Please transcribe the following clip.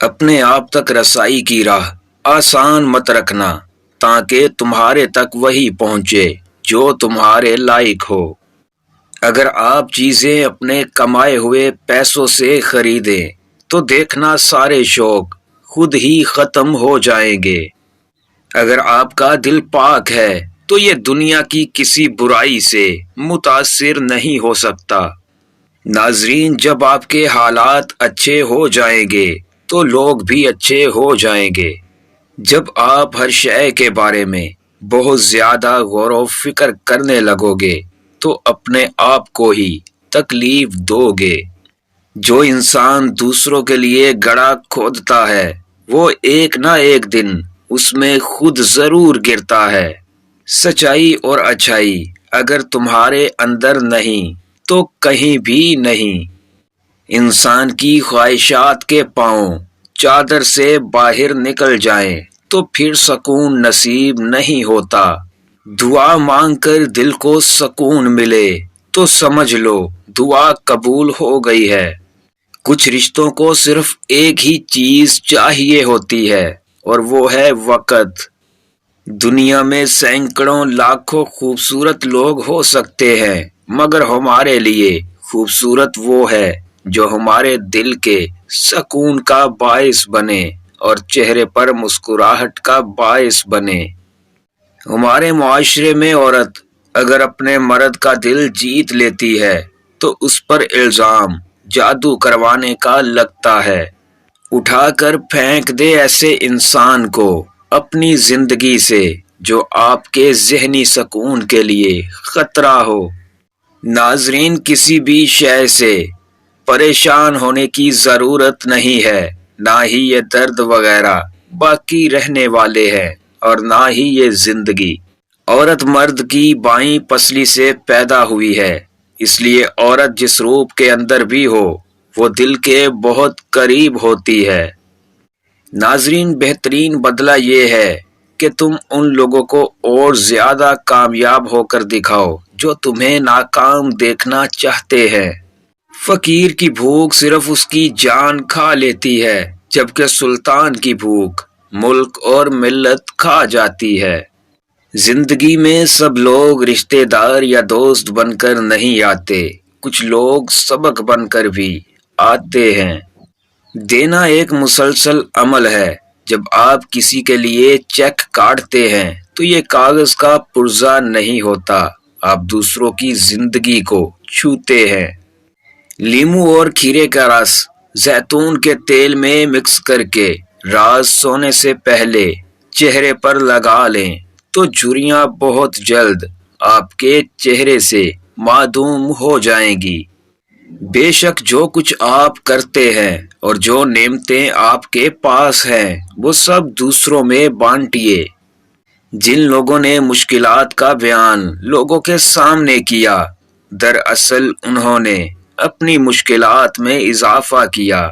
اپنے آپ تک رسائی کی راہ آسان مت رکھنا، تاکہ تمہارے تک وہی پہنچے جو تمہارے لائق ہو۔ اگر آپ چیزیں اپنے کمائے ہوئے پیسوں سے خریدیں تو دیکھنا سارے شوق خود ہی ختم ہو جائیں گے۔ اگر آپ کا دل پاک ہے تو یہ دنیا کی کسی برائی سے متاثر نہیں ہو سکتا۔ ناظرین، جب آپ کے حالات اچھے ہو جائیں گے تو لوگ بھی اچھے ہو جائیں گے۔ جب آپ ہر شے کے بارے میں بہت زیادہ غور و فکر کرنے لگو گے تو اپنے آپ کو ہی تکلیف دو گے۔ جو انسان دوسروں کے لیے گڑھا کھودتا ہے وہ ایک نہ ایک دن اس میں خود ضرور گرتا ہے۔ سچائی اور اچھائی اگر تمہارے اندر نہیں تو کہیں بھی نہیں۔ انسان کی خواہشات کے پاؤں چادر سے باہر نکل جائیں تو پھر سکون نصیب نہیں ہوتا۔ دعا مانگ کر دل کو سکون ملے تو سمجھ لو دعا قبول ہو گئی ہے۔ کچھ رشتوں کو صرف ایک ہی چیز چاہیے ہوتی ہے اور وہ ہے وقت۔ دنیا میں سینکڑوں لاکھوں خوبصورت لوگ ہو سکتے ہیں، مگر ہمارے لیے خوبصورت وہ ہے جو ہمارے دل کے سکون کا باعث بنے اور چہرے پر مسکراہٹ کا باعث بنے۔ ہمارے معاشرے میں عورت اگر اپنے مرد کا دل جیت لیتی ہے تو اس پر الزام جادو کروانے کا لگتا ہے۔ اٹھا کر پھینک دے ایسے انسان کو اپنی زندگی سے جو آپ کے ذہنی سکون کے لیے خطرہ ہو۔ ناظرین، کسی بھی شے سے پریشان ہونے کی ضرورت نہیں ہے، نہ ہی یہ درد وغیرہ باقی رہنے والے ہیں اور نہ ہی یہ زندگی۔ عورت مرد کی بائیں پسلی سے پیدا ہوئی ہے، اس لیے عورت جس روپ کے اندر بھی ہو وہ دل کے بہت قریب ہوتی ہے۔ ناظرین، بہترین بدلہ یہ ہے کہ تم ان لوگوں کو اور زیادہ کامیاب ہو کر دکھاؤ جو تمہیں ناکام دیکھنا چاہتے ہیں۔ فقیر کی بھوک صرف اس کی جان کھا لیتی ہے، جبکہ سلطان کی بھوک ملک اور ملت کھا جاتی ہے۔ زندگی میں سب لوگ رشتہ دار یا دوست بن کر نہیں آتے، کچھ لوگ سبق بن کر بھی آتے ہیں۔ دینا ایک مسلسل عمل ہے۔ جب آپ کسی کے لیے چیک کاٹتے ہیں تو یہ کاغذ کا پرزہ نہیں ہوتا، آپ دوسروں کی زندگی کو چھوتے ہیں۔ لیموں اور کھیرے کا رس زیتون کے تیل میں مکس کر کے رات سونے سے پہلے چہرے پر لگا لیں تو جھریاں بہت جلد آپ کے چہرے سے معدوم ہو جائیں گی۔ بے شک جو کچھ آپ کرتے ہیں اور جو نعمتیں آپ کے پاس ہیں وہ سب دوسروں میں بانٹیے۔ جن لوگوں نے مشکلات کا بیان لوگوں کے سامنے کیا، دراصل انہوں نے اپنی مشکلات میں اضافہ کیا۔